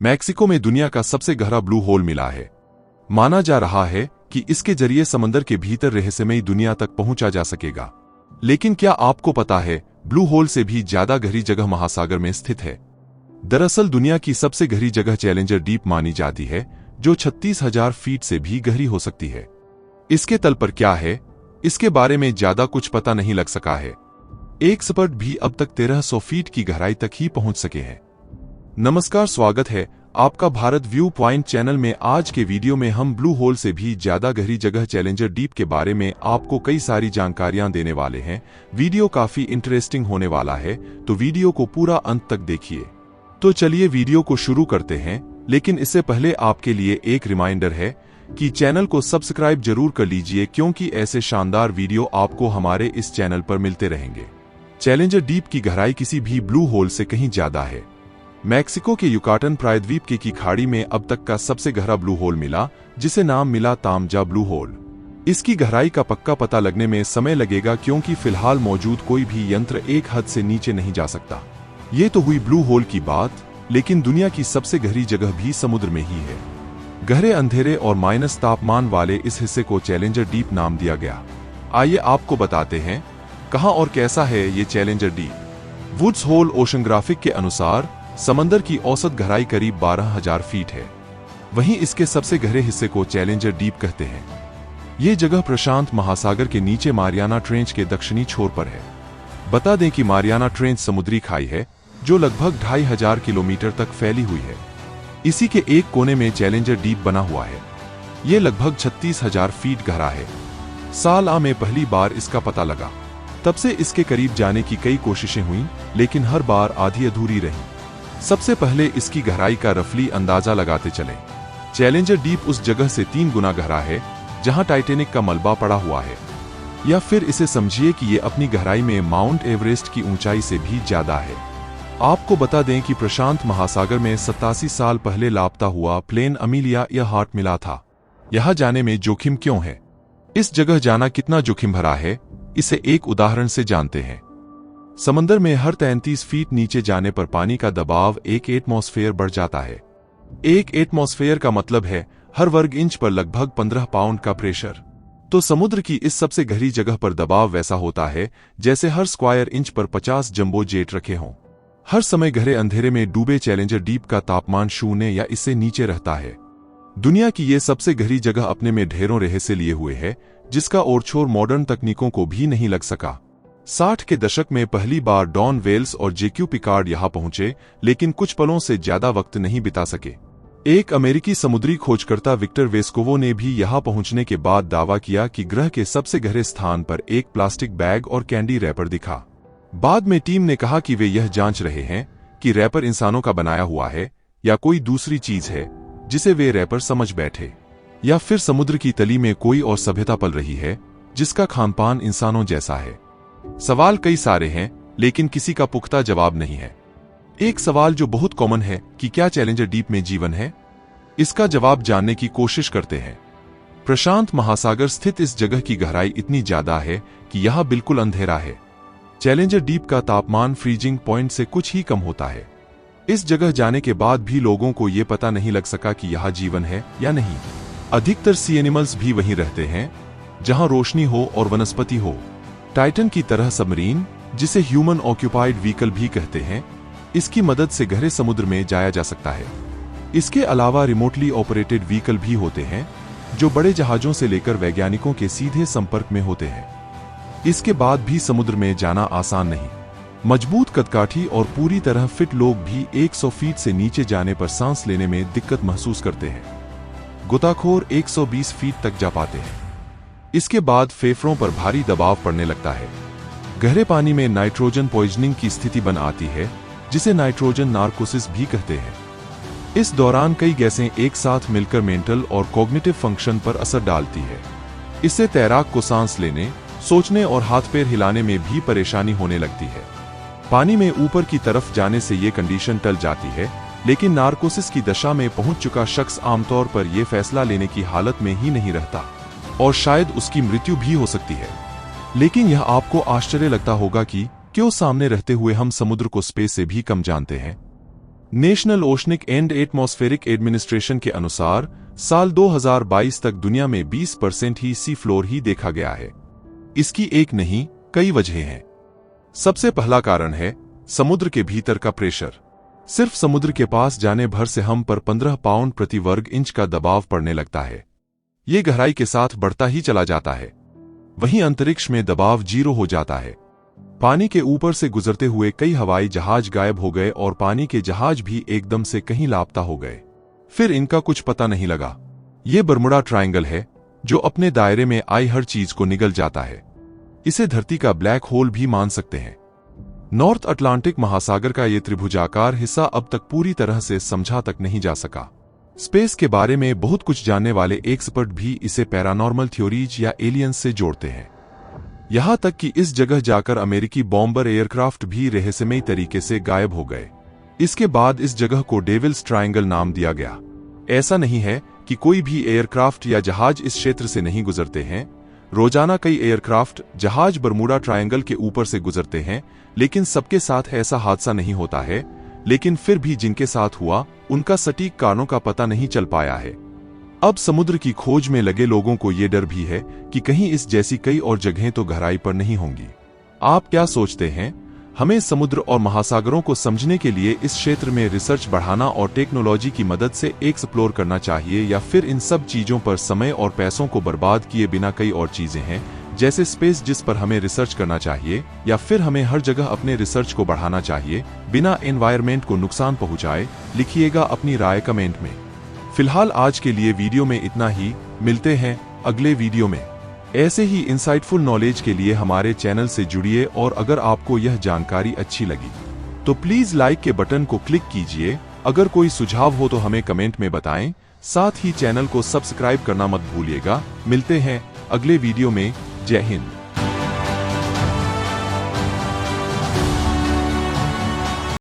Mexico में दुनिया का सबसे गहरा ब्लू होल मिला है। माना जा रहा है कि इसके जरिए समंदर के भीतर रहस्यमयी दुनिया तक पहुंचा जा सकेगा। लेकिन क्या आपको पता है, ब्लू होल से भी ज्यादा गहरी जगह महासागर में स्थित है। दरअसल दुनिया की सबसे गहरी जगह चैलेंजर डीप मानी जाती है, जो 36,000 फीट से भी गहरी हो सकती है। इसके तल पर क्या है, इसके बारे में ज्यादा कुछ पता नहीं लग सका है। एक एक्सपर्ट भी अब तक 1300 फीट की गहराई तक ही पहुंच सके हैं। नमस्कार, स्वागत है आपका भारत व्यू पॉइंट चैनल में। आज के वीडियो में हम ब्लू होल से भी ज्यादा गहरी जगह चैलेंजर डीप के बारे में आपको कई सारी जानकारियां देने वाले हैं। वीडियो काफी इंटरेस्टिंग होने वाला है, तो वीडियो को पूरा अंत तक देखिए। तो चलिए वीडियो को शुरू करते हैं, लेकिन इससे पहले आपके लिए एक रिमाइंडर है कि चैनल को सब्सक्राइब जरूर कर लीजिए, क्योंकि ऐसे शानदार वीडियो आपको हमारे इस चैनल पर मिलते रहेंगे। चैलेंजर डीप की गहराई किसी भी ब्लू होल से कहीं ज्यादा है। मैक्सिको के युकाटन प्रायद्वीप की खाड़ी में अब तक का सबसे गहरा ब्लू होल मिला, जिसे नाम मिला तामजा ब्लू होल। इसकी गहराई का पक्का पता लगने में समय लगेगा, क्योंकि फिलहाल मौजूद कोई भी यंत्र एक हद से नीचे नहीं जा सकता। ये तो हुई ब्लू होल की बात, लेकिन दुनिया की सबसे गहरी जगह भी समुद्र में ही है। गहरे अंधेरे और माइनस तापमान वाले इस हिस्से को चैलेंजर डीप नाम दिया गया। आइए आपको बताते हैं कहां और कैसा है ये चैलेंजर डीप। वुड्स होल ओशनग्राफिक के अनुसार समंदर की औसत गहराई करीब 12,000 फीट है। वहीं इसके सबसे गहरे हिस्से को चैलेंजर डीप कहते हैं। ये जगह प्रशांत महासागर के नीचे मारियाना ट्रेंच के दक्षिणी छोर पर है। बता दें कि मारियाना ट्रेंच समुद्री खाई है, जो लगभग 2,500 किलोमीटर तक फैली हुई है। इसी के एक कोने में चैलेंजर डीप बना हुआ है। ये लगभग 36,000 फीट गहरा है। साल आ में पहली बार इसका पता लगा। तब से इसके करीब जाने की कई कोशिशें हुई, लेकिन हर बार आधी अधूरी रही। सबसे पहले इसकी गहराई का रफली अंदाजा लगाते चले। चैलेंजर डीप उस जगह से 3 गुना गहरा है जहां टाइटैनिक का मलबा पड़ा हुआ है। या फिर इसे समझिए कि ये अपनी गहराई में माउंट एवरेस्ट की ऊंचाई से भी ज्यादा है। आपको बता दें कि प्रशांत महासागर में 87 साल पहले लापता हुआ प्लेन अमीलिया या हार्ट मिला था। यहां जाने में जोखिम क्यों है, इस जगह जाना कितना जोखिम भरा है, इसे एक उदाहरण से जानते हैं। समंदर में हर 33 फीट नीचे जाने पर पानी का दबाव 1 एटमॉस्फेयर बढ़ जाता है। 1 एटमॉस्फेयर का मतलब है हर वर्ग इंच पर लगभग 15 पाउंड का प्रेशर। तो समुद्र की इस सबसे गहरी जगह पर दबाव वैसा होता है जैसे हर स्क्वायर इंच पर 50 जंबो जेट रखे हों। हर समय गहरे अंधेरे में डूबे चैलेंजर डीप का तापमान 0 या इससे नीचे रहता है। दुनिया की ये सबसे गहरी जगह अपने में ढेरों रहस्य लिए हुए है, जिसका ओरछोर मॉडर्न तकनीकों को भी नहीं लग सका। 60 के दशक में पहली बार डॉन वेल्स और जेक्यू पिकार्ड यहां पहुंचे, लेकिन कुछ पलों से ज्यादा वक्त नहीं बिता सके। एक अमेरिकी समुद्री खोजकर्ता विक्टर वेस्कोवो ने भी यहां पहुंचने के बाद दावा किया कि ग्रह के सबसे गहरे स्थान पर एक प्लास्टिक बैग और कैंडी रैपर दिखा। बाद में टीम ने कहा कि वे यह जांच रहे हैं कि रैपर इंसानों का बनाया हुआ है या कोई दूसरी चीज है जिसे वे रैपर समझ बैठे, या फिर समुद्र की तली में कोई और सभ्यता पल रही है जिसका खानपान इंसानों जैसा है। सवाल कई सारे हैं, लेकिन किसी का पुख्ता जवाब नहीं है। एक सवाल जो बहुत कॉमन है कि क्या चैलेंजर डीप में जीवन है? इसका जवाब जानने की कोशिश करते हैं। प्रशांत महासागर स्थित इस जगह की गहराई इतनी ज्यादा है कि यहां बिल्कुल अंधेरा है। चैलेंजर डीप का तापमान फ्रीजिंग पॉइंट से कुछ ही कम होता है। इस जगह जाने के बाद भी लोगों को यह पता नहीं लग सका कि यहां जीवन है या नहीं। अधिकतर सी एनिमल्स भी वहीं रहते हैं जहां रोशनी हो और वनस्पति हो। टाइटन की तरह सबमरीन, जिसे ह्यूमन ऑक्यूपाइड व्हीकल भी कहते हैं, इसकी मदद से गहरे समुद्र में जाया जा सकता है। इसके अलावा रिमोटली ऑपरेटेड व्हीकल भी होते हैं, जो बड़े जहाजों से लेकर वैज्ञानिकों के सीधे संपर्क में होते हैं। इसके बाद भी समुद्र में जाना आसान नहीं। मजबूत कदकाठी और पूरी तरह फिट लोग भी 100 फीट से नीचे जाने पर सांस लेने में दिक्कत महसूस करते हैं। गोताखोर 120 फीट तक जा पाते हैं। इसके बाद फेफड़ों पर भारी दबाव पड़ने लगता है। गहरे पानी में नाइट्रोजन पॉइजनिंग की स्थिति बन आती है, जिसे नाइट्रोजन नार्कोसिस भी कहते हैं। इस दौरान कई गैसें एक साथ मिलकर मेंटल और कॉग्निटिव फंक्शन पर असर डालती है। इससे तैराक को सांस लेने, सोचने और हाथ पैर हिलाने में भी परेशानी होने लगती है। पानी में ऊपर की तरफ जाने से ये कंडीशन टल जाती है, लेकिन नार्कोसिस की दशा में पहुंच चुका शख्स आमतौर पर यह फैसला लेने की हालत में ही नहीं रहता और शायद उसकी मृत्यु भी हो सकती है। लेकिन यह आपको आश्चर्य लगता होगा कि क्यों सामने रहते हुए हम समुद्र को स्पेस से भी कम जानते हैं। National oceanic and atmospheric administration के अनुसार साल 2022 तक दुनिया में 20% ही सी फ्लोर ही देखा गया है। इसकी एक नहीं, कई वजहें हैं। सबसे पहला कारण है समुद्र के भीतर का प्रेशर। सिर्फ समुद्र के पास जाने भर से हम पर 15 पाउंड प्रति वर्ग इंच का दबाव पड़ने लगता है। ये गहराई के साथ बढ़ता ही चला जाता है। वहीं अंतरिक्ष में दबाव 0 हो जाता है। पानी के ऊपर से गुजरते हुए कई हवाई जहाज गायब हो गए और पानी के जहाज भी एकदम से कहीं लापता हो गए। फिर इनका कुछ पता नहीं लगा। ये बरमुडा ट्रायंगल है जो अपने दायरे में आई हर चीज को निगल जाता है। इसे धरती का ब्लैक होल भी मान सकते हैं। नॉर्थ अटलांटिक महासागर का ये त्रिभुजाकार हिस्सा अब तक पूरी तरह से समझा तक नहीं जा सका। स्पेस के बारे में बहुत कुछ जानने वाले एक्सपर्ट भी इसे पैरानॉर्मल थ्योरीज या एलियंस से जोड़ते हैं। यहां तक कि इस जगह जाकर अमेरिकी बॉम्बर एयरक्राफ्ट भी रहस्यमयी तरीके से गायब हो गए। इसके बाद इस जगह को डेविल्स ट्रायंगल नाम दिया गया। ऐसा नहीं है कि कोई भी एयरक्राफ्ट या जहाज इस क्षेत्र से नहीं गुजरते हैं। रोजाना कई एयरक्राफ्ट जहाज बरमुडा ट्रायंगल के ऊपर से गुजरते हैं, लेकिन सबके साथ ऐसा हादसा नहीं होता है। लेकिन फिर भी जिनके साथ हुआ उनका सटीक कारणों का पता नहीं चल पाया है। अब समुद्र की खोज में लगे लोगों को ये डर भी है कि कहीं इस जैसी कई और जगहें तो गहराई पर नहीं होंगी। आप क्या सोचते हैं? हमें समुद्र और महासागरों को समझने के लिए इस क्षेत्र में रिसर्च बढ़ाना और टेक्नोलॉजी की मदद से एक्सप्लोर करना चाहिए, या फिर इन सब चीजों पर समय और पैसों को बर्बाद किए बिना कई और चीजें हैं जैसे स्पेस जिस पर हमें रिसर्च करना चाहिए, या फिर हमें हर जगह अपने रिसर्च को बढ़ाना चाहिए बिना एनवायरनमेंट को नुकसान पहुंचाए? लिखिएगा अपनी राय कमेंट में। फिलहाल आज के लिए वीडियो में इतना ही। मिलते हैं अगले वीडियो में। ऐसे ही इंसाइटफुल नॉलेज के लिए हमारे चैनल से जुड़िए, और अगर आपको यह जानकारी अच्छी लगी तो प्लीज लाइक के बटन को क्लिक कीजिए। अगर कोई सुझाव हो तो हमें कमेंट में बताएं। साथ ही चैनल को सब्सक्राइब करना मत भूलिएगा। मिलते हैं अगले वीडियो में। जय हिंद।